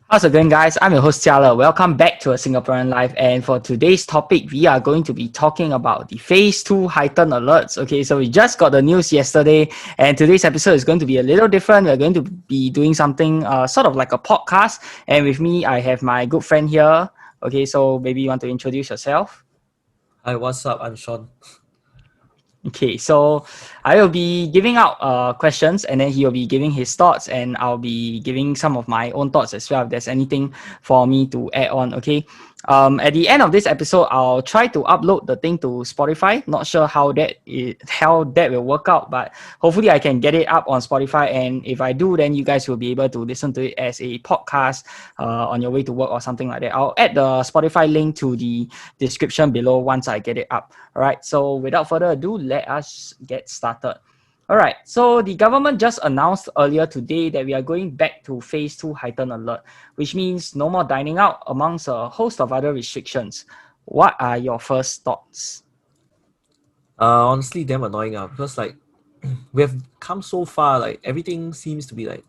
How's it going, guys? I'm your host, Jiala. Welcome back to a Singaporean Live. And for today's topic, we are going to be talking about the Phase 2 heightened alerts. Okay, so we just got the news yesterday, and today's episode is going to be a little different. We're going to be doing something sort of like a podcast. And with me, I have my good friend here. Okay, so maybe you want to introduce yourself? Hi, what's up? I'm Sean. Okay, so I will be giving out questions, and then he will be giving his thoughts, and I'll be giving some of my own thoughts as well if there's anything for me to add on. Okay. At the end of this episode, I'll try to upload the thing to Spotify. Not sure how that will work out, but hopefully I can get it up on Spotify. And if I do, then you guys will be able to listen to it as a podcast on your way to work or something like that. I'll add the Spotify link to the description below once I get it up. All right. So without further ado, let us get started. All right, so the government just announced earlier today that we are going back to Phase 2 heightened alert, which means no more dining out amongst a host of other restrictions. What are your first thoughts? Honestly, damn annoying because like we have come so far, like everything seems to be like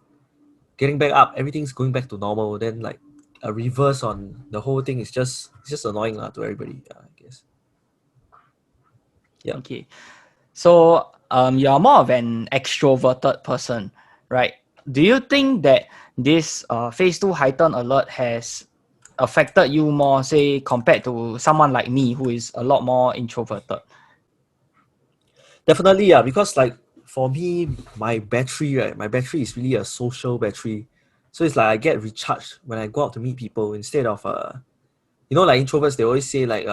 getting back up, everything's going back to normal. Then like a reverse on the whole thing is just annoying to everybody. I guess. Yeah. Okay, so you're more of an extroverted person, right? Do you think that this Phase 2 heightened alert has affected you more, say, compared to someone like me who is a lot more introverted? Definitely, yeah. Because like for me, my battery is really a social battery. So it's like I get recharged when I go out to meet people instead of like introverts, they always say like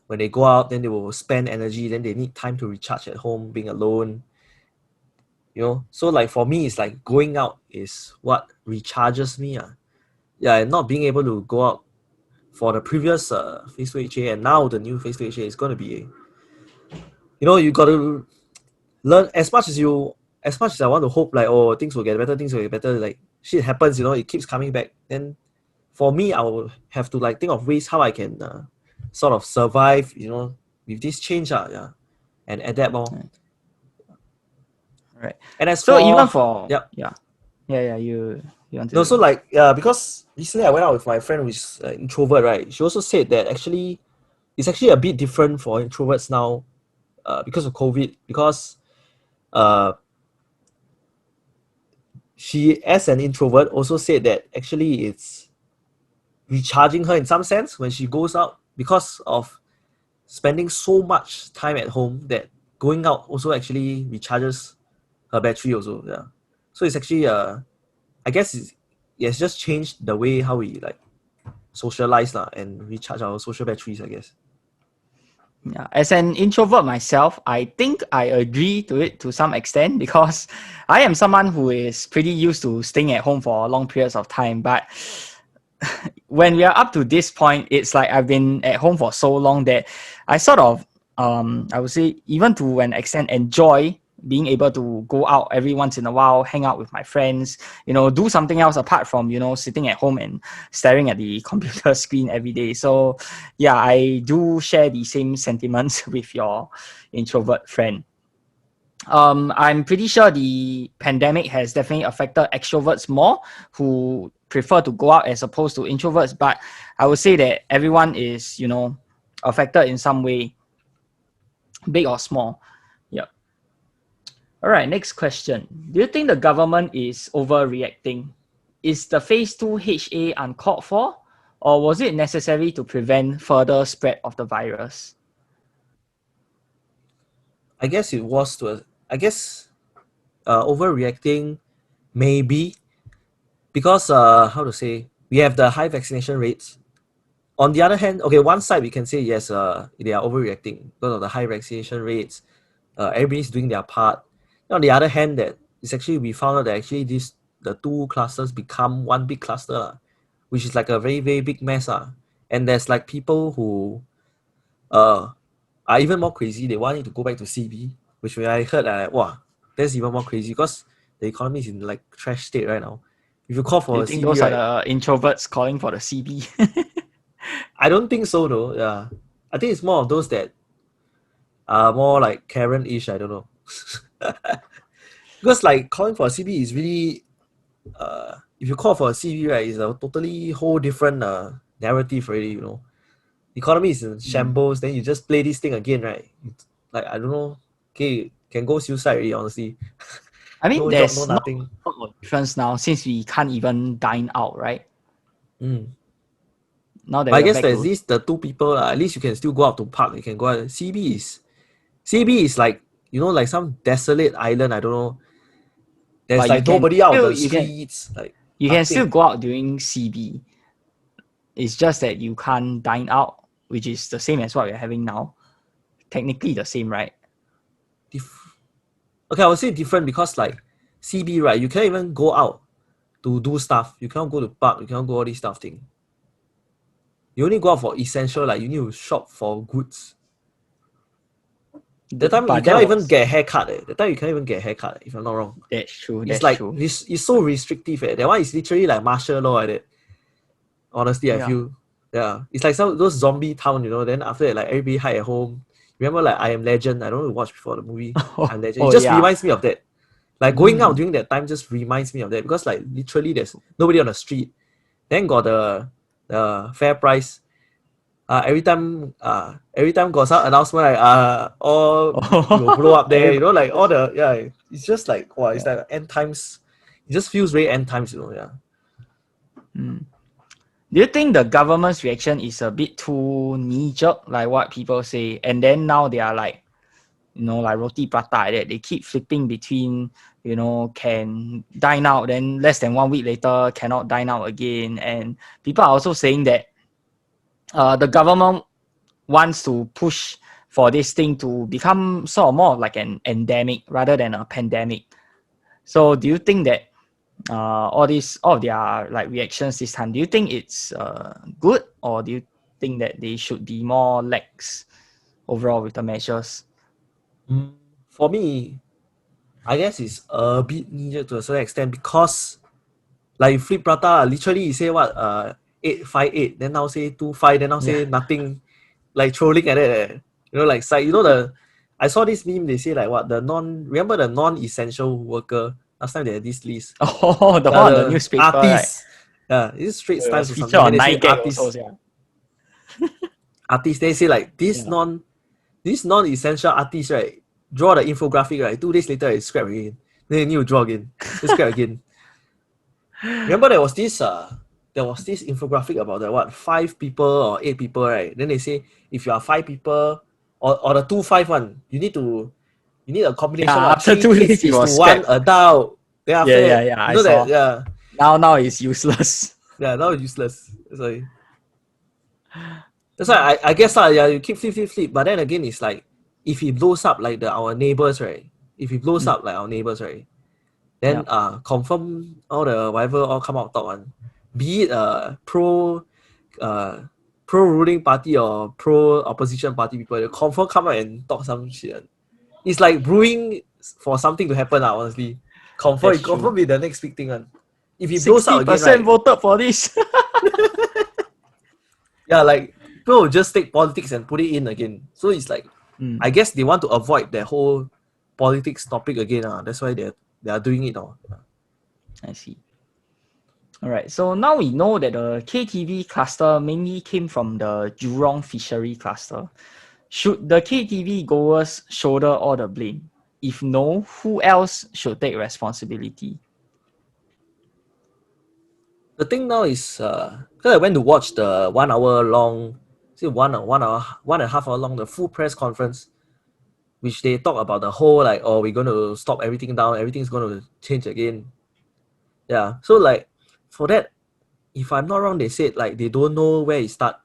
when they go out, then they will spend energy, then they need time to recharge at home, being alone. So like for me, it's like going out is what recharges me. Yeah, and not being able to go out for the previous Phase 2 HA and now the new Phase 2 HA is going to be, you got to learn as much as I want to hope like, oh, things will get better, like shit happens, it keeps coming back. Then for me, I will have to like think of ways how I can sort of survive, with this change, yeah, and adapt more. Right. And as So for even for yeah. you want to No, so like because recently I went out with my friend who's an introvert, right? She also said that actually it's actually a bit different for introverts now, because of COVID. Because she, as an introvert, also said that actually it's recharging her in some sense when she goes out because of spending so much time at home that going out also actually recharges her battery also. Yeah. So it's actually I guess it's just changed the way how we like socialize and recharge our social batteries, I guess. Yeah, as an introvert myself, I think I agree to it to some extent because I am someone who is pretty used to staying at home for long periods of time. But when we are up to this point, it's like I've been at home for so long that I sort of, I would say, even to an extent, enjoy being able to go out every once in a while, hang out with my friends, do something else apart from, sitting at home and staring at the computer screen every day. So yeah, I do share the same sentiments with your introvert friend. I'm pretty sure the pandemic has definitely affected extroverts more who prefer to go out as opposed to introverts. But I would say that everyone is, affected in some way, big or small. Yeah. All right, next question. Do you think the government is overreacting? Is the Phase 2 HA uncalled for, or was it necessary to prevent further spread of the virus? I guess it was overreacting, maybe, because how to say, we have the high vaccination rates. On the other hand, okay, one side we can say yes, they are overreacting because of the high vaccination rates. Everybody's doing their part. On the other hand, that it's actually we found out that actually the two clusters become one big cluster, which is like a very very big mess. And there's like people who uh are even more crazy. They want it to go back to CB, which when I heard, wow, that's even more crazy because the economy is in like trash state right now. If you call Do for you a think CB, those are right? the introverts calling for the CB? I don't think so though. Yeah, I think it's more of those that more like Karen-ish, I don't know. Because like calling for a CB is really if you call for a CB, right, it's a totally whole different narrative already, you know. Economy is in shambles, then you just play this thing again, right? It's like I don't know, okay, can go suicide already, honestly. I mean, No job, no there's not nothing. a lot of difference now since we can't even dine out, right? Mm. Now that But I we are guess back there's to this the two people, at least you can still go out to park, you can go out. CB is like, you know, like some desolate island, I don't know. There's but you like can nobody out on still the streets, like you can still nothing. go out during CB. It's just that you can't dine out, which is the same as what we're having now. Technically the same, right? Okay, I would say different because like CB, right, you can't even go out to do stuff. You cannot go to park, you cannot go all these stuff thing. You only go out for essential, like you need to shop for goods. That time you But that cannot even was get a haircut. That time you can't even get a haircut, if I'm not wrong. that's true. It's That's like true. it's so restrictive. That one is literally like martial law like that. Honestly, I Yeah. feel. Yeah. It's like some those zombie town, you know, then after that like everybody hide at home. Remember like I Am Legend? I don't know if you watched before the movie. I Am Legend. It Oh just yeah. reminds me of that. Like going out during that time just reminds me of that because like literally there's nobody on the street. Then got the fair price. Every time got some announcement like all will blow up there, you know, like all the it's just like wow, it's Yeah. like end times. It just feels very end times, you know, yeah. Do you think the government's reaction is a bit too knee-jerk, like what people say, and then now they are like, like roti prata like that. They keep flipping between, can dine out, then less than 1 week later cannot dine out again. And people are also saying that the government wants to push for this thing to become sort of more of like an endemic rather than a pandemic. So do you think that all of their like reactions this time, do you think it's good, or do you think that they should be more lax overall with the measures? For me, I guess it's a bit needed to a certain extent because like you flip prata, literally you say what 858, then now say 25, then now Yeah. say nothing, like trolling like that. You know, like you know the I saw this meme, they say like what remember the non-essential worker? Last time they had this list. Oh, the one on the The newspaper, right? artists. Yeah, it's Straits It was Times or featured something. Then on they say 9gag also, artists. yeah. They say like Yeah. this non-essential artist, right? Draw the infographic, right? 2 days later it's scrap again. Then you need to draw again. Then scrap again. Remember there was this infographic about the what 5 people or 8 people, right? Then they say if you are 5 people or the 2 5 one, you need a combination Yeah, of after three 2 days kids it is to was one scrapped. adult. Then Yeah, after yeah, that, yeah. you I know that saw. yeah, Now it's useless. yeah, now it's useless. That's why I guess yeah, you keep flip. But then again, it's like if it blows up like our neighbors, right? If it blows up like our neighbors, right? Then Yeah. confirm all the whatever all come out top one. Be it uh pro ruling party or pro opposition party people, they confirm come out and talk some shit. It's like brewing for something to happen, honestly. That's It true. confirm be the next big thing. If it blows out again, 60% right? voted for this. Yeah, like people will just take politics and put it in again. So it's like I Mm, guess they want to avoid that whole politics topic again. That's why they are doing it now. I see. All right. So now we know that the KTV cluster mainly came from the Jurong fishery cluster. Should the KTV goers shoulder all the blame? If no, who else should take responsibility? The thing now is because I went to watch the 1 hour long, say 1 hour, 1.5 hour long, the full press conference, which they talk about the whole like, oh, we're gonna stop everything down, everything's gonna change again. Yeah. So like for that, if I'm not wrong, they said like they don't know where it start.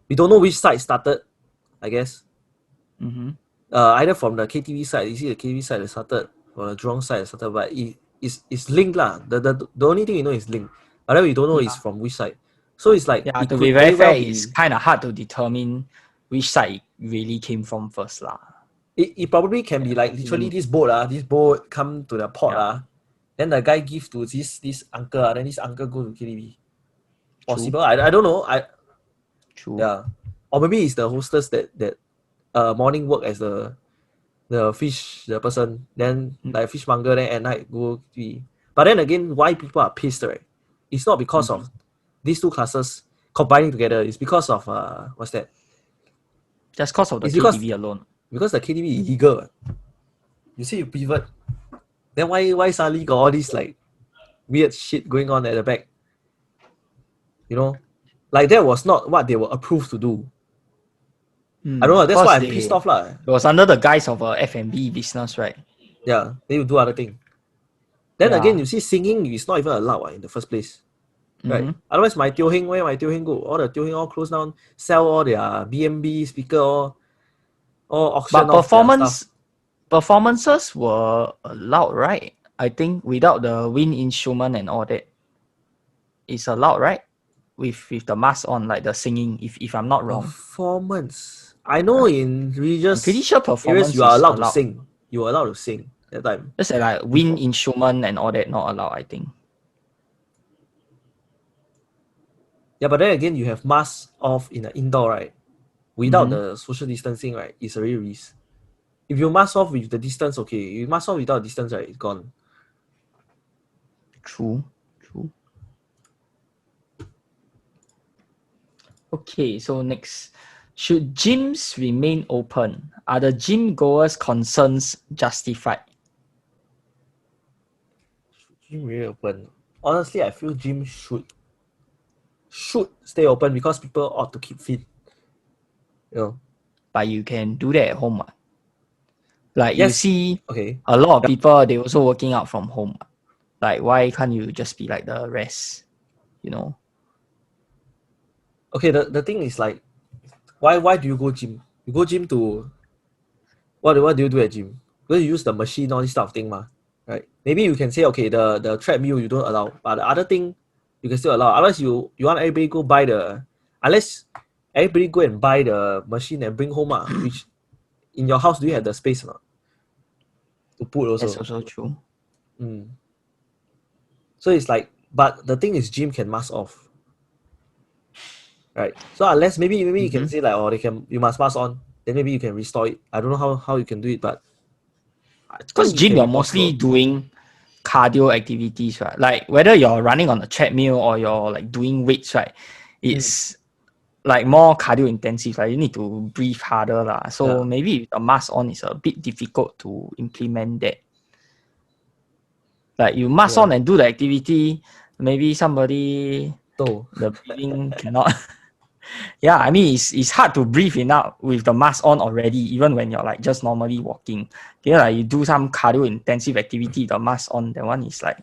We don't know which side started, I guess. Mm-hmm. Either from the KTV side, you see the KTV side that started, or the Jurong side that started, but it's linked lah. The only thing we know is linked. But then we don't know is Yeah. from which side. So it's like Yeah. it To be could very very well fair, it's be kind of hard to determine which side it really came from first, lah. it probably can be Yeah. like literally Linked. this boat come to the port Yeah. then the guy give to this uncle then this uncle go to KTV. True. Possible? I don't know. True. Yeah. Or maybe it's the hostess that morning work as the person, then like fishmonger, then at night go be. But then again, why people are pissed, right? It's not because of these two classes combining together. It's because of what's that? Just because of the It's because KTV alone. the KTV is illegal. You see, you pivot. Then why suddenly got all this like weird shit going on at the back? You know, like that was not what they were approved to do. I don't know. That's why Because I'm pissed off lah. it was under the guise of a F&B business, right? Yeah, they will do other thing. Then again, Yeah. you see, singing is not even allowed in the first place, right? Mm-hmm. Otherwise, my Teo Heng, where my Teo Heng go? All the Teo Heng all closed down, sell all their BMB speaker, all auction But off their stuff. performances were allowed, right? I think without the wind instrument and all that, it's allowed, right? With the mask on, like the singing, if I'm not wrong. Performance. I know in I'm pretty religious sure areas performance you are is allowed to allowed. sing. You were allowed to sing that time. Just like wind Before. instrument and all that not allowed, I think. Yeah, but then again, you have masks off in the indoor, right? Without Mm-hmm. the social distancing, right? It's already risk. If you mask off with the distance, okay. You mask off without distance, right? It's gone. True. Okay, so next. Should gyms remain open? Are the gym goers' concerns justified? Gym really open. Honestly, I feel gym should stay open because people ought to keep fit. You know. But you can do that at home. Like you Yes. see Okay. a lot of people, they also working out from home. Like why can't you just be like the rest? You know? Okay. The thing is like, why do you go gym? You go gym to what do you do at gym? Because you use the machine, all this type of thing, ma. Right? Maybe you can say, okay, the treadmill you don't allow, but the other thing you can still allow. Unless you want everybody go buy unless everybody go and buy the machine and bring home, which in your house do you have the space or not to put That's also? also true. Mm. So it's like, but the thing is, gym can mask off, right? So unless maybe you can say like, oh, you must mask on, then maybe you can restore it. I don't know how you can do it, but I Because think it gym can you're be mostly possible. doing cardio activities, right? Like whether you're running on a treadmill or you're like doing weights, right? Mm. It's like more cardio intensive. Like you need to breathe harder, lah. So Yeah, maybe the mask on is a bit difficult to implement that. Like you mask yeah. on and do the activity, maybe somebody So the breathing cannot. Yeah, I mean it's hard to breathe enough with the mask on already, even when you're like just normally walking. Yeah, like you do some cardio intensive activity, the mask on, that one is like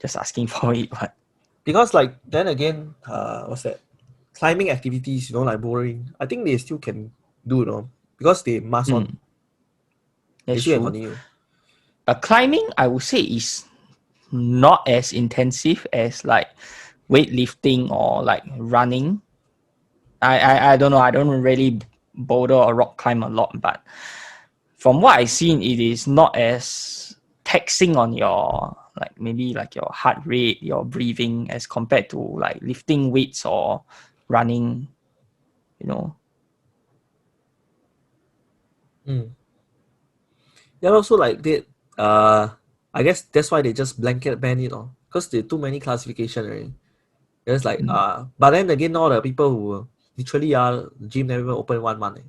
just asking for it. But because like then again, what's that? Climbing activities, like bouldering. I think they still can do, because they mask on, they that's still can true. continue. Climbing, I would say, is not as intensive as like weightlifting or like running. I don't know. I don't really boulder or rock climb a lot, but from what I've seen, it is not as taxing on your like maybe like your heart rate, your breathing as compared to like lifting weights or running. You know. Mm. Yeah, also like I guess that's why they just blanket ban it, because there too many classification already. It's like but then again, all the people who literally are gym never even open 1 month.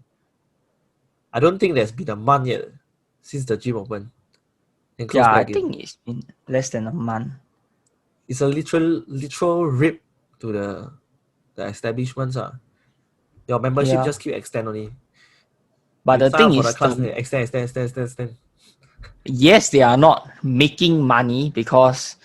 I don't think there's been a month yet since the gym opened and closed Yeah, back I again. think it's been less than a month. It's a literal rip to the establishments. Your membership Yeah, just keep extend only. but You the sign thing up for the is, class, then extend. yes, they are not making money because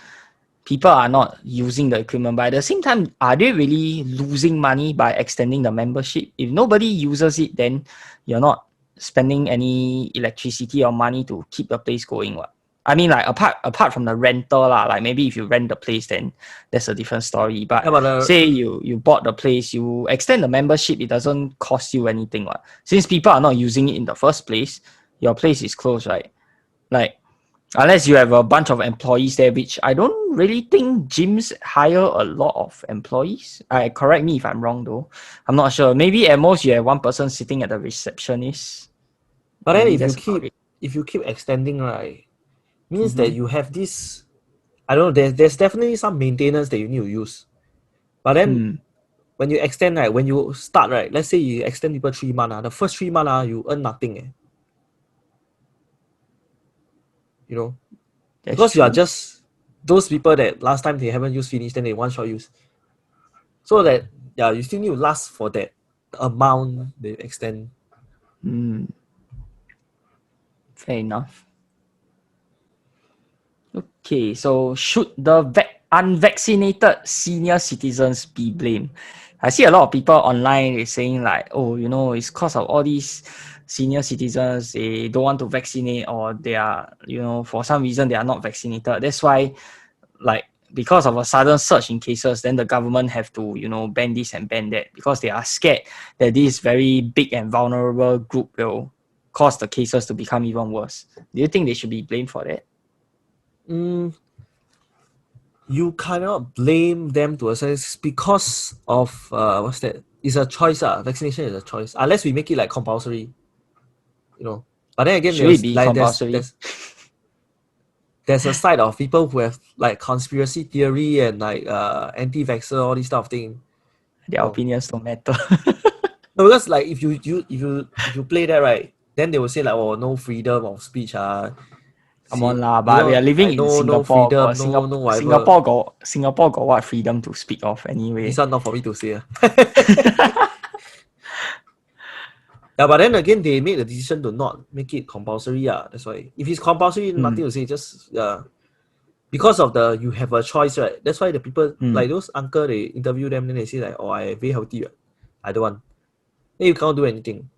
people are not using the equipment. But at the same time, are they really losing money by extending the membership? If nobody uses it, then you're not spending any electricity or money to keep the place going. What? I mean, like apart from the rental, lah, like maybe if you rent the place, then that's a different story. Yeah, But but say you bought the place, you extend the membership, it doesn't cost you anything. What? Since people are not using it in the first place, your place is closed, right? Like Unless you have a bunch of employees there, which I don't really think gyms hire a lot of employees. Correct me if I'm wrong though. I'm not sure. Maybe at most you have one person sitting at the receptionist. But then Maybe that's about it. if you keep extending, right, means that Mm-hmm. you have this. I don't know. There's definitely some maintenance that you need to use. But then Hmm. when you extend, right, when you start, right, let's say you extend people 3 months, the first 3 months, you earn nothing, you know, That's because you are true. just those people that last time they haven't used finish, then they one shot use. So that yeah, you still need to last for that amount they extend. Hmm. Fair enough. Okay, so should the unvaccinated senior citizens be blamed? I see a lot of people online is saying like, oh, it's because of all these senior citizens, they don't want to vaccinate or they are, for some reason they are not vaccinated. That's why, like, because of a sudden surge in cases, then the government have to, ban this and ban that because they are scared that this very big and vulnerable group will cause the cases to become even worse. Do you think they should be blamed for that? Mm, you cannot blame them to a sense because of what's that? It's a choice. Vaccination is a choice unless we make it like compulsory, you know. But then again, Should it there's be like compulsory? there's a side of people who have like conspiracy theory and like anti-vaxxer, all this stuff thing. Their You know, opinions don't matter. no, because like if you play that right, then they will say like, oh, no freedom of speech. Come on See, lah, you but we are know, living like in no Singapore. freedom, Got no whatever. Singapore got what freedom to speak of This anyway. one not for me to say. Yeah, but then again, they made the decision to not make it compulsory. That's why. If it's compulsory, Hmm. nothing to say. Just because of the you have a choice, right? That's why the people Hmm. like those uncle they interview them, then they say like, oh, I very healthy. Right? I don't want. Then you can't do anything.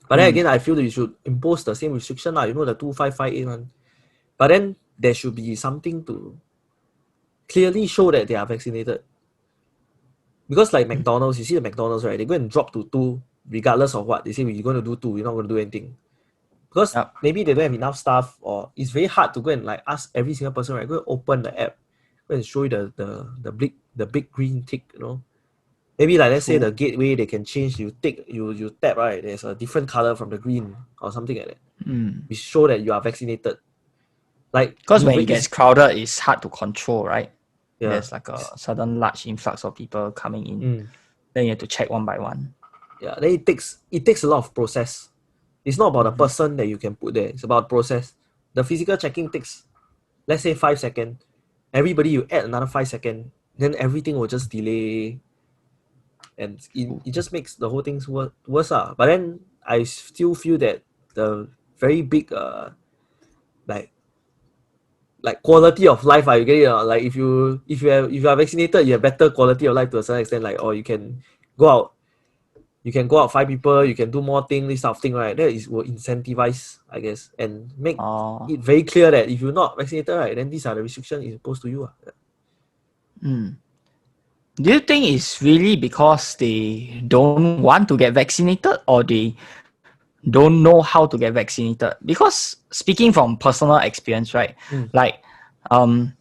But then Hmm. again, I feel that you should impose the same restriction, you know, the 2558 one. But then there should be something to clearly show that they are vaccinated. Because like McDonald's, you see the McDonald's, right? They go and drop to two, regardless of what. They say we're gonna do two, we're not gonna do anything. Because Yep. maybe they don't have enough staff, or it's very hard to go and like ask every single person, right? Go and open the app, go and show you the big green tick, you know. Maybe like let's say True. the gateway they can change, you tap, right? There's a different color from the green or something like that. Hmm. We show that you are vaccinated. Like Because you when it gets is crowded, it's hard to control, right? yeah. There's like a sudden large influx of people coming in. Mm, Then you have to check one by one. yeah. Then it takes a lot of process. It's not about the Mm-hmm. person that you can put there. It's about process. The physical checking takes, let's say, 5 seconds. Everybody you add another 5 seconds, then everything will just delay, and it just makes the whole thing worse. But then I still feel that the very big like quality of life, you get it. Like if you are vaccinated, you have better quality of life to a certain extent. Like, or go out, you can go out, find people, you can do more things, this sort of thing, right? That is will incentivize, I guess, and make Oh. it very clear that if you're not vaccinated, right, then these are the restrictions imposed to you. Hmm. Do you think it's really because they don't want to get vaccinated or they don't know how to get vaccinated? Because speaking from personal experience, right? Mm, Like, um,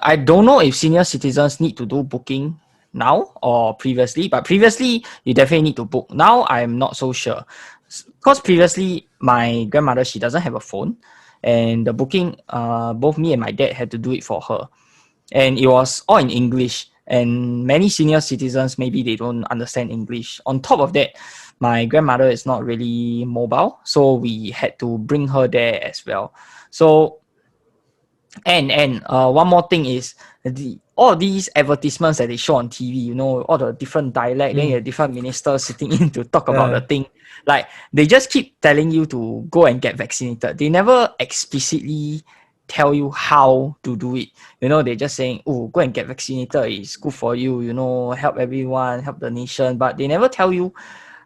I don't know if senior citizens need to do booking now or previously, but previously you definitely need to book. Now I'm not so sure because previously my grandmother, she doesn't have a phone, and the booking, both me and my dad had to do it for her, and it was all in English. And many senior citizens, maybe they don't understand English. On top of that, my grandmother is not really mobile, so we had to bring her there as well. So and one more thing is all these advertisements that they show on TV, all the different dialect, then you mm, have different ministers sitting in to talk about the yeah, thing. Like they just keep telling you to go and get vaccinated. They never explicitly tell you how to do it. They're just saying, oh, go and get vaccinated. It's good for you, help everyone, help the nation. But they never tell you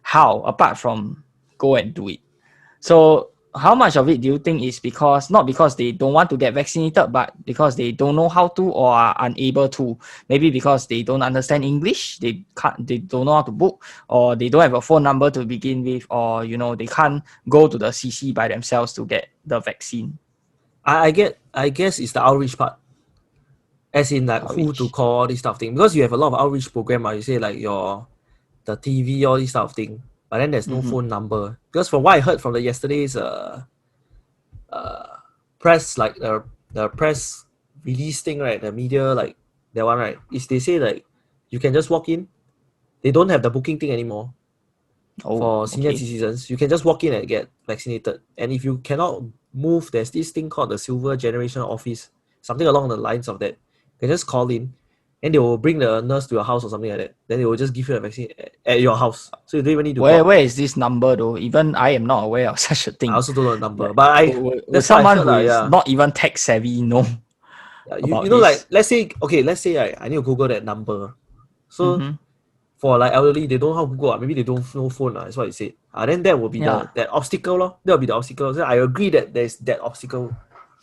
how, apart from go and do it. So how much of it do you think is because not because they don't want to get vaccinated, but because they don't know how to or are unable to? Maybe because they don't understand English, they don't know how to book, or they don't have a phone number to begin with, or they can't go to the CC by themselves to get the vaccine. I guess it's the outreach part. As in like who to Outreach. call, all this stuff thing. Because you have a lot of outreach program, you say like the TV, all this stuff thing. But then there's no Mm-hmm. phone number. Because from what I heard from the yesterday's press, like the press release thing, right? The media, like that one, right? Is they say like you can just walk in. They don't have the booking thing anymore Oh, for senior okay. citizens. You can just walk in and get vaccinated. And if you cannot move, there's this thing called the Silver Generation Office, something along the lines of that. You can just call in, and they will bring the nurse to your house or something like that. Then they will just give you a vaccine at your house, so you don't even need to go out. Where is this number though? Even I am not aware of such a I thing. also don't know the number, Like, but will that's what I someone heard who lah. is Yeah. not even tech savvy know Yeah, you about know, like this? let's say right, I need to Google that number. So Mm-hmm. for like elderly, they don't know how to Google. Maybe they don't know phone. That's what you said. Then that will be Yeah. that obstacle. Lor. That will be the obstacle. So I agree that there's that obstacle.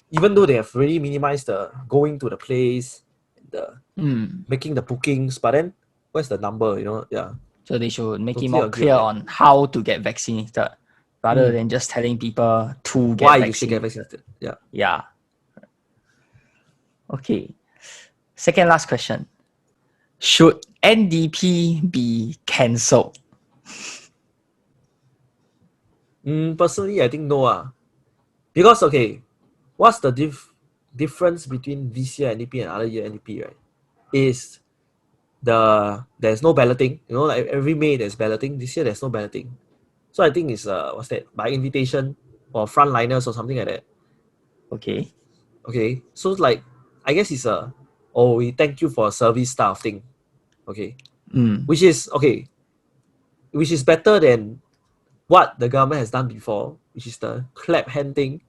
Even though they have really minimized the going to the place, the Mm. making the bookings, but then where's the number? Yeah, So they should make it totally more agree on clear that. on how to get vaccinated rather Mm. than just telling people to Why get you should get vaccinated. vaccinated? Yeah. Yeah. Okay. Second last question. Should NDP be cancelled? Personally, I think no. Because okay, what's the difference between this year NDP and other year NDP, right? Is there's no balloting. Like every May there's balloting. This year there's no balloting. So I think it's what's that, by invitation or frontliners or something like that. Okay. Okay. So like I guess it's we thank you for a service staff thing. Okay. Mm. Which is okay, which is better than what the government has done before, which is the clap hand thing.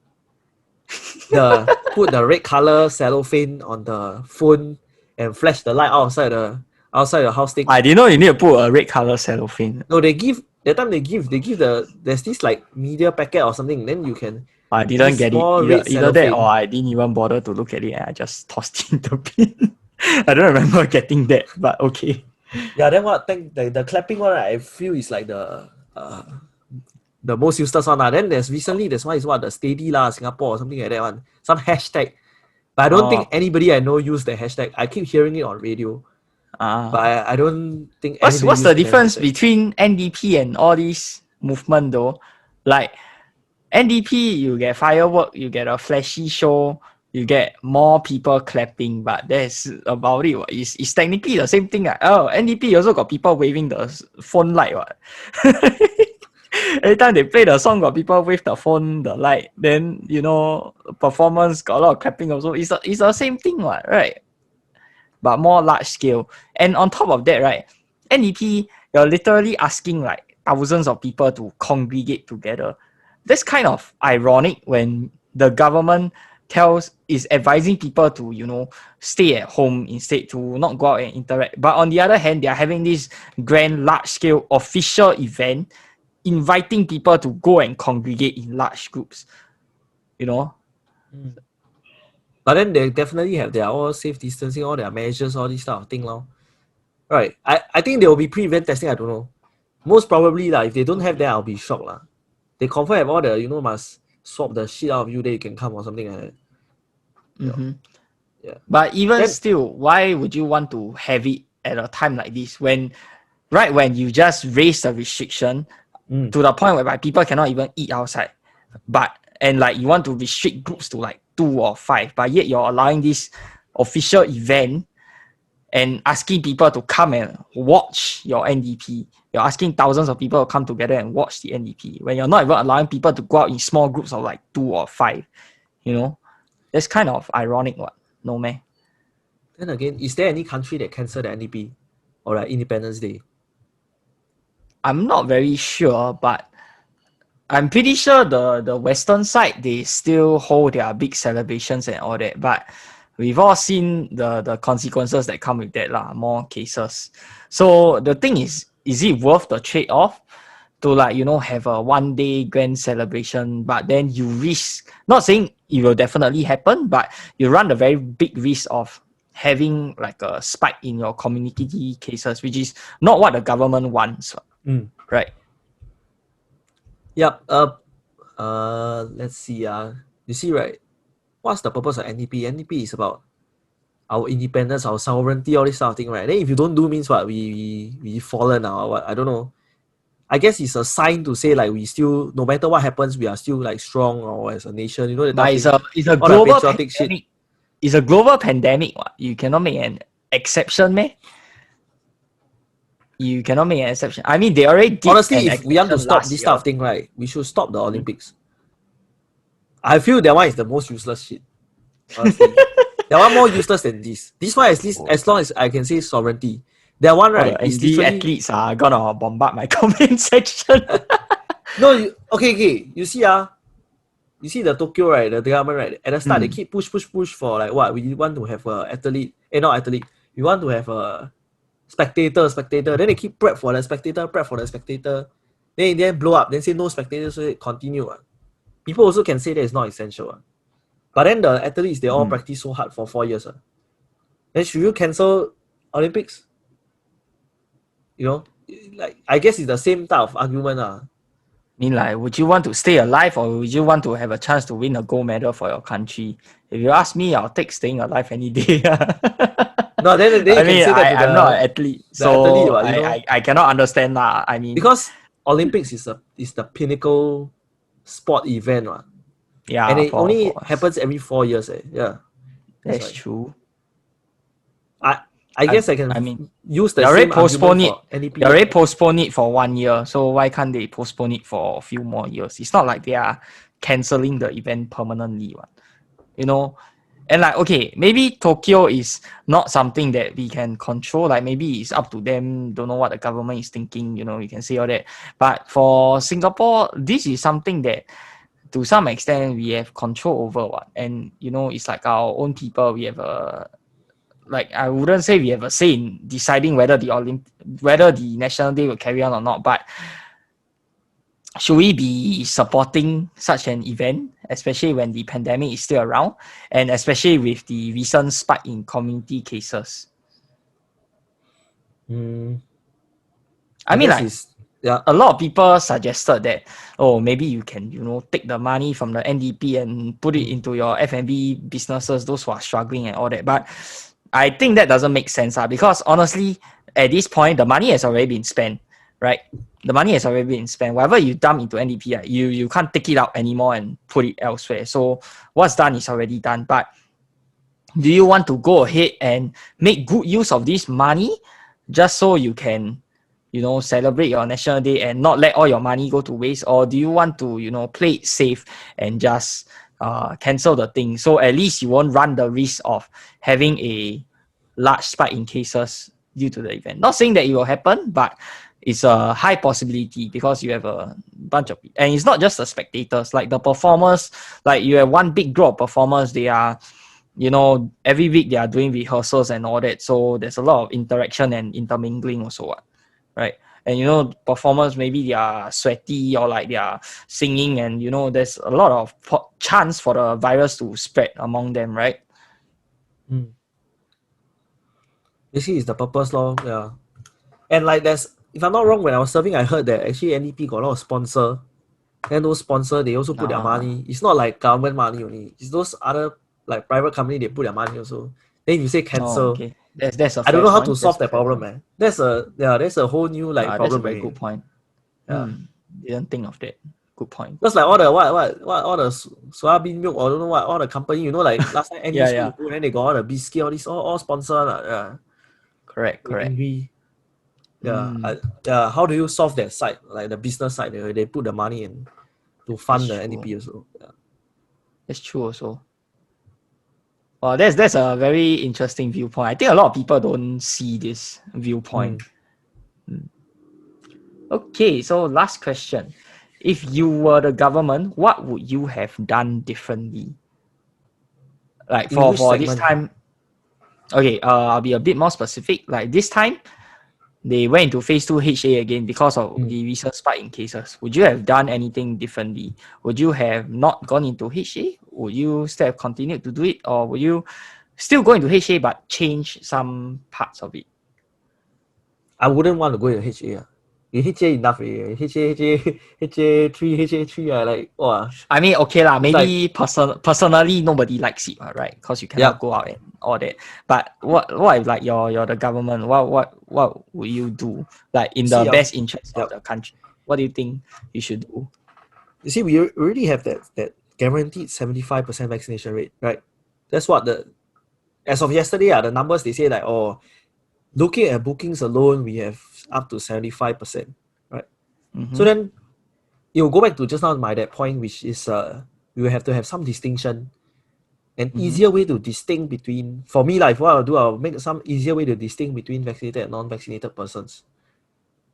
The put the red color cellophane on the phone and flash the light outside the house thing. I didn't know you need to put a red color cellophane. No, they give that time they give there's this like media packet or something. Then you can I this didn't get it. small red Either that or cellophane. I didn't even bother to look at it and I just tossed in the bin. I don't remember getting that, but okay. Yeah, then what? The clapping one, right, I feel is like the most useless one. Then there's one is what, the steady lah Singapore or something like that one. Some hashtag. But I don't think Oh, anybody I know use the hashtag. I keep hearing it on radio. But I don't think anybody what's use the the damn difference hashtag. between NDP and all these movement though? Like NDP, you get firework, you get a flashy show, you get more people clapping, but that's about it. It's technically the same thing. Oh, NDP also got people waving the phone light. What? Every time they play the song, got people wave the phone, the light. Then performance got a lot of clapping also. It's the same thing, what, right? But more large scale. And on top of that, right, NEP, you're literally asking like thousands of people to congregate together. That's kind of ironic when the government is advising people to stay at home instead, to not go out and interact. But on the other hand, they are having this grand, large scale official event, inviting people to go and congregate in large groups. Mm. But then they definitely have their all safe distancing, all their measures, all this stuff of thing now. Right. I think there will be pre-event testing, I don't know. Most probably if they don't have that, I'll be shocked lah. They confirm have all the must swap the shit out of you, then you can come or something like that. Mm-hmm. Yeah. But even Then still, why would you want to have it at a time like this right when you just raise the restriction to the point whereby people cannot even eat outside, and like you want to restrict groups to like 2 or 5, but yet you're allowing this official event and asking people to come and watch your NDP. You're asking thousands of people to come together and watch the NDP when you're not even allowing people to go out in small groups of like 2 or 5. That's kind of ironic, what? No, man. Then again, is there any country that cancel the NDP or like Independence Day? I'm not very sure, but I'm pretty sure the Western side, they still hold their big celebrations and all that. But we've all seen the consequences that come with that, more cases. So the thing is it worth the trade-off? to like, have a 1 day grand celebration, but then you risk, not saying it will definitely happen, but you run the very big risk of having like a spike in your community cases, which is not what the government wants, right? Yep. Let's see. You see, right? What's the purpose of NDP? NDP is about our independence, our sovereignty, all this sort of thing, right? Then if you don't do means what? We fallen now. What? I don't know. I guess it's a sign to say like we still, no matter what happens, we are still like strong or as a nation. You know that type But of it's thing. a All that global patriotic shit. pandemic. It's a global pandemic. What? You cannot make an exception, man. You cannot make an exception. I mean, they already did Honestly, an if we want to exception stop last this type year. of thing, right, we should stop the Olympics. I feel that one is the most useless shit. Honestly, that one more useless than this. This one, at least, as long as I can say sovereignty. That one, All right, the is angry literally athletes are gonna bombard my comment section. no. Okay. You see the Tokyo, right? The government, right? At the start, they keep push for like what we want to have a athlete. Not athlete. We want to have a spectator. Then they keep prep for the spectator. Then in the end blow up. Then say no spectators, so it continue. People also can say that it's not essential. But then the athletes, they all practice so hard for 4 years. Then should you cancel Olympics? You know, like I guess it's the same type of argument. Mean like, would you want to stay alive or would you want to have a chance to win a gold medal for your country? If you ask me, I'll take staying alive any day. No, then I you can mean, say that to I'm not an athlete, the athlete, so I cannot understand lah. I mean, because Olympics is the pinnacle sport event, and yeah, it for only us, happens every 4 years. Yeah, that's that's why. true. I guess I can I mean, use they the already same argument postponed it. for NDP. They already postponed it for 1 year. So why can't they postpone it for a few more years? It's not like they are canceling the event permanently, you know. And like, okay, maybe Tokyo is not something that we can control. Like maybe it's up to them. Don't know what the government is thinking. You can say all that. But for Singapore, this is something that to some extent we have control over. And it's like our own people. We have a like I wouldn't say we have a say in deciding whether the National Day will carry on or not, but should we be supporting such an event, especially when the pandemic is still around, and especially with the recent spike in community cases? I I mean, guess like it's yeah. a lot of people suggested that, oh, maybe you can, take the money from the NDP and put it into your F&B businesses, those who are struggling and all that. But I think that doesn't make sense, because honestly, at this point, the money has already been spent, right? The money has already been spent. Whatever you dump into NDP, right, you can't take it out anymore and put it elsewhere. So what's done is already done. But do you want to go ahead and make good use of this money just so you can celebrate your National Day and not let all your money go to waste? Or do you want to play it safe and just cancel the thing, so at least you won't run the risk of having a large spike in cases due to the event? Not saying that it will happen, but it's a high possibility because you have a bunch of, and it's not just the spectators, like the performers. Like you have one big group of performers, they are every week they are doing rehearsals and all that, so there's a lot of interaction and intermingling also, right? And performers, maybe they are sweaty or like they are singing, and there's a lot of chance for the virus to spread among them, right? Basically, it's the purpose, lor. Yeah, and like if I'm not wrong, when I was serving, I heard that actually NDP got a lot of sponsor. Then those sponsor, they also put their money. It's not like government money only. It's those other like private company, they put their money also. Then you say cancel. Okay, that's a I don't fair know how to point. solve that problem, man. That's a whole new like That's a problem. very good point. Yeah. Didn't think of that. Good point. Because like all the what all the soybean milk or I don't know what all the company, like last time any school, then they got all the biscuit, all this all sponsor. Yeah. Correct. Angry. Yeah. How do you solve that side? Like the business side, they put the money in to fund the NDP also. Yeah. That's true also. Well, that's a very interesting viewpoint. I think a lot of people don't see this viewpoint. Okay, so last question. If you were the government, what would you have done differently? Like In which for this segment? time, okay, I'll be a bit more specific. Like this time, they went into phase 2 HA again because of the recent spike in cases, would you have done anything differently? Would you have not gone into HA? Would you still have continued to do it? Or would you still go into HA but change some parts of it? I wouldn't want to go into HA. In HA enough already. HA3, like, wow. I mean, okay lah. It's like, Maybe personally, nobody likes it, right? Because you cannot go out and all that. But what if like you're the government? What would you do? Like in the best interest of the country, what do you think you should do? You see, we already have that guaranteed 75% vaccination rate, right? That's what as of yesterday, the numbers they say like, oh, looking at bookings alone, we have up to 75%, right? Mm-hmm. So then it will go back to just now that point, which is we will have to have some distinction, an easier way to distinct between, for me, like what I'll do, I'll make some easier way to distinct between vaccinated and non-vaccinated persons.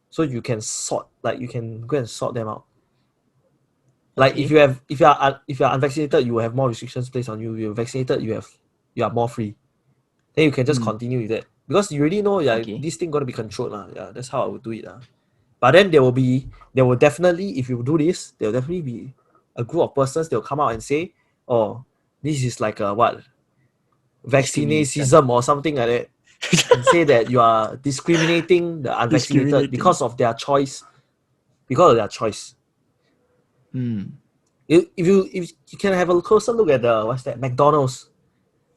So you can sort, like you can go and sort them out. Like if you are unvaccinated, you will have more restrictions placed on you. You're vaccinated, you are more free. Then you can just continue with that. Because you already know this thing gonna be controlled. Yeah, that's how I would do it. But then there will definitely, if you do this, there will definitely be a group of persons, they'll come out and say, oh, this is like a what? Vaccinacism or something like that. And say that you are discriminating the unvaccinated because of their choice. Because of their choice. If you can have a closer look at the McDonald's,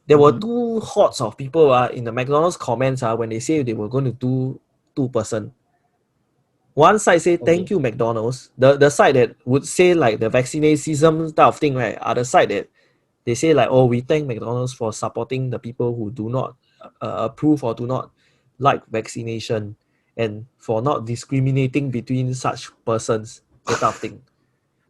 there were two hordes of people in the McDonald's comments when they say they were going to do 2%. One side say thank you McDonald's. The side that would say like the vaccinacism type of thing, right, are the side that they say like, oh, we thank McDonald's for supporting the people who do not approve or do not like vaccination and for not discriminating between such persons, that type of thing.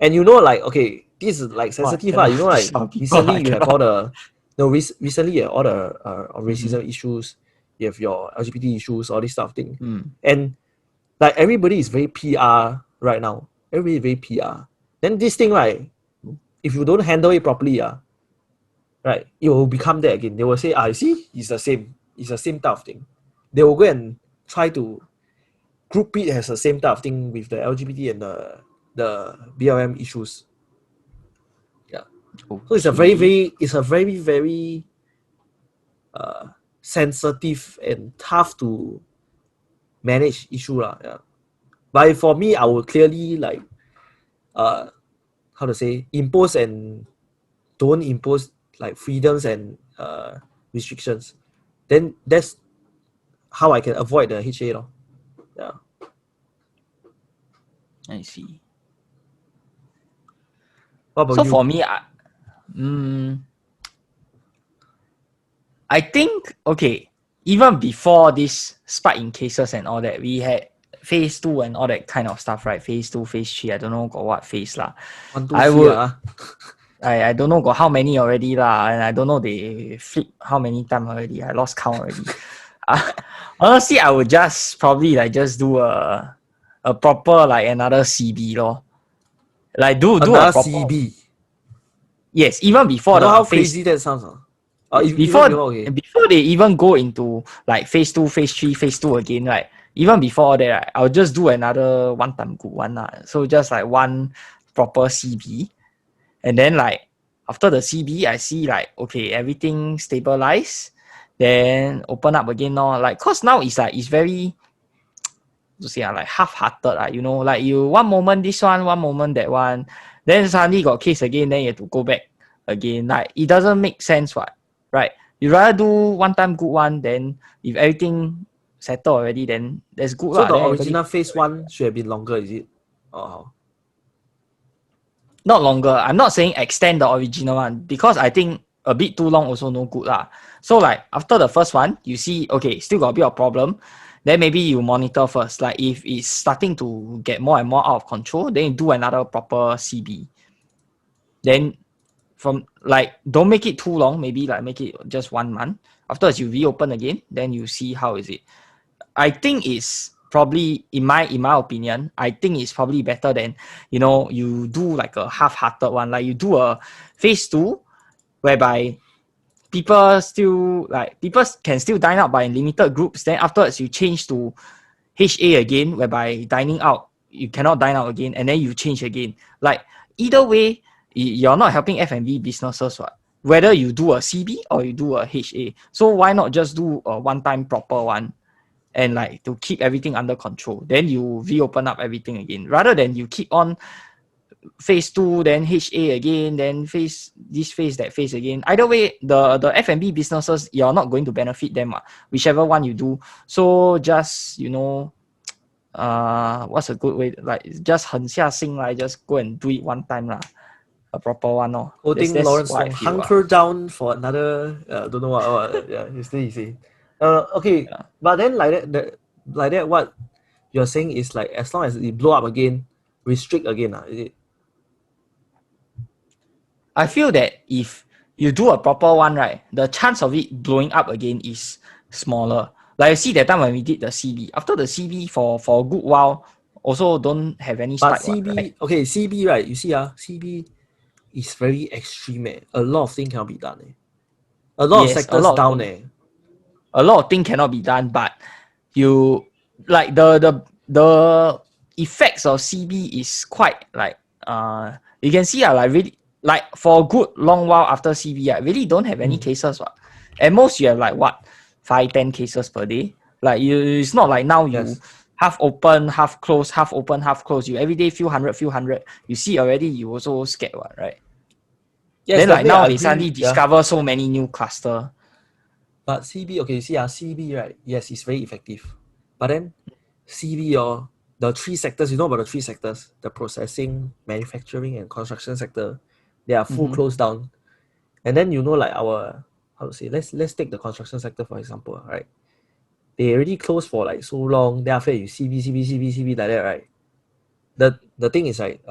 And like, okay, this is like sensitive, like recently you have all the racism issues, you have your LGBT issues, all this stuff thing. And like everybody is very PR right now. Everybody is very PR. Then this thing, right, if you don't handle it properly, right, it will become that again. They will say, you see, it's the same type of thing. They will go and try to group it as the same type of thing with the LGBT and the BLM issues. Yeah. So it's a very, very sensitive and tough to manage issue. Yeah. But for me, I would clearly like how to say, impose and don't impose like freedoms and restrictions. Then that's how I can avoid the HA. Yeah. I see. What about you? So for me, I think, okay, even before this spike in cases and all that, we had phase 2 and all that kind of stuff, right? Phase 2, phase 3, I don't know got what phase lah. 1, 2, 3 I don't know got how many already lah, and I don't know they flip how many times already. I lost count already. Honestly, I would just probably like just do a proper like another CB lor. Like do a proper CB. Yes, even before you know the how phase, crazy that sounds. Before they even go into like phase 2, phase 3, phase 2 again, right? Even before all that, right, I'll just do another one time good one. So just like one proper CB. And then like after the CB, I see like, okay, everything stabilized. Then open up again. Like, cause now it's like, it's very, to say, like half-hearted. Like you, one moment this one moment that one. Then suddenly got case again, then you have to go back again. Like, it doesn't make sense, right? You rather do one time good one, then if everything settled already, then that's good. So the original phase 1 should have been longer, is it? Not longer. I'm not saying extend the original one because I think a bit too long also no good lah. So like after the first one, you see, okay, still got a bit of problem. Then maybe you monitor first. Like if it's starting to get more and more out of control, then you do another proper CB. Then from like, don't make it too long. Maybe like make it just 1 month. Afterwards, you reopen again. Then you see how is it. I think it's probably, in my opinion, I think it's probably better than, you do like a half-hearted one. Like you do a phase 2, whereby people can still dine out by limited groups. Then afterwards you change to HA again, whereby dining out, you cannot dine out again, and then you change again. Like either way, you're not helping F&B businesses, what? Whether you do a CB or you do a HA. So why not just do a one-time proper one and like to keep everything under control? Then you reopen up everything again, rather than you keep on phase 2, then HA again, then phase this phase, that phase again. Either way, the F&B businesses, you're not going to benefit them, whichever one you do. So just, what's a good way? Like just 狠下心 来, just go and do it one time lah. A proper one. Quoting That's Lawrence what I Wong, feel. hunker down for another, don't know what yeah, yesterday he say. Okay, Yeah. but then like that, what you're saying is like as long as it blow up again, restrict again, is it? I feel that if you do a proper one, right, the chance of it blowing up again is smaller. Like you see that time when we did the CB, after the CB for a good while, also don't have any But spike one, CB, right? okay, CB, right? You see, CB is very extreme. A lot of things cannot be done. A lot of Yes, sectors down. a lot of things cannot be done, but you like the effects of CB is quite like you can see like really like for a good long while after CB, I really don't have any cases. At most you have like what 5-10 cases per day. Like it's not like now you Yes. half open, half close, half open, half close. You every day few hundred. You see already, you also scared, right? Yes, Then like definitely. now I they agree. suddenly Yeah. discover so many new cluster. But CB, okay, you see, CB, right? Yes, it's very effective. But then CB, the 3 sectors, you know about the 3 sectors, the processing, manufacturing, and construction sector, they are full closed down. And then like our, how to say, let's take the construction sector for example, right? They already closed for like so long. Then after you CB like that, right? The thing is like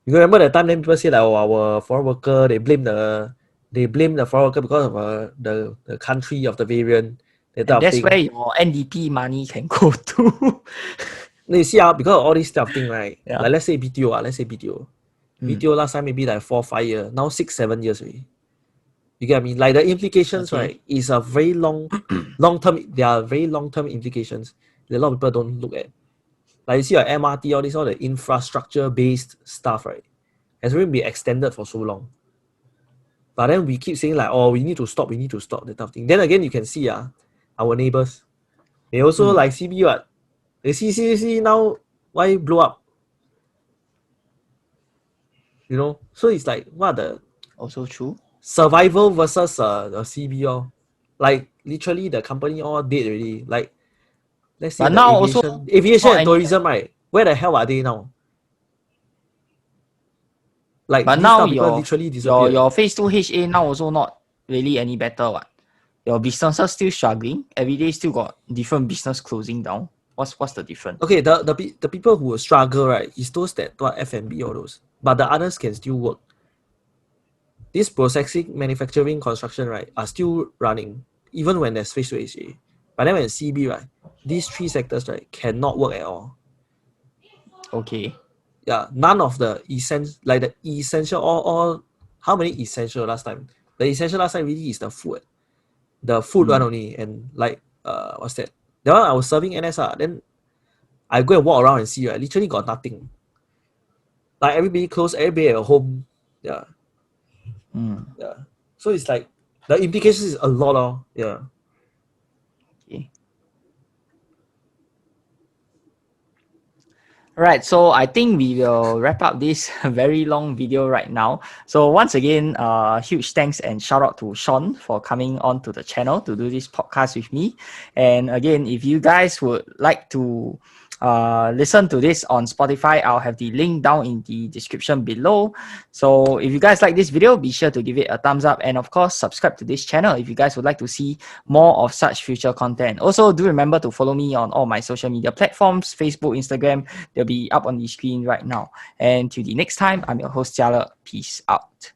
you remember the time then people say like our foreign worker they blame the foreign worker because of the country of the variant, that type And of that's where thing. your NDP money can go to. Then you see because of all this type of thing, right? Yeah. Like let's say BTO. BTO last time maybe like 4-5 years, now 6-7 years already. You get what I mean? Like the implications, Okay. right, is a very long term. There are very long term implications that a lot of people don't look at. Like you see your MRT, all the infrastructure based stuff, right, has already been extended for so long. But then we keep saying like, oh, we need to stop, that type of thing. Then again, you can see our neighbors, they also like CB what? They see now, why blow up? So it's like what the Also true. survival versus the CB like literally the company all dead already. Like let's say But the now also aviation not and any. tourism, right? Where the hell are they now? Like But these now type of people literally your disappeared. phase 2 HA now also not really any better. What? Your businesses still struggling. Every day still got different business closing down. What's the difference? Okay, the people who struggle, right, is those that do F&B all those, but the others can still work. This processing, manufacturing, construction, right, are still running even when there's phase 2 HA. But then when CB, right, these 3 sectors, right, cannot work at all. Okay. Yeah, none of the essential all how many essential last time? The essential last time really is the food. The food one only, and like what's that? That one I was serving NS, then I go and walk around and see, right, literally got nothing. Like everybody closed, everybody at home. Yeah. Yeah. So it's like the implications is a lot. Yeah. Okay. Right, so I think we will wrap up this very long video right now. So once again, huge thanks and shout out to Sean for coming on to the channel to do this podcast with me. And again, if you guys would like to listen to this on Spotify, I'll have the link down in the description below. So if you guys like this video, be sure to give it a thumbs up and of course subscribe to this channel if you guys would like to see more of such future content. Also, do remember to follow me on all my social media platforms, Facebook, Instagram. They'll be up on the screen right now. And till the next time, I'm your host, Jia Le. Peace out.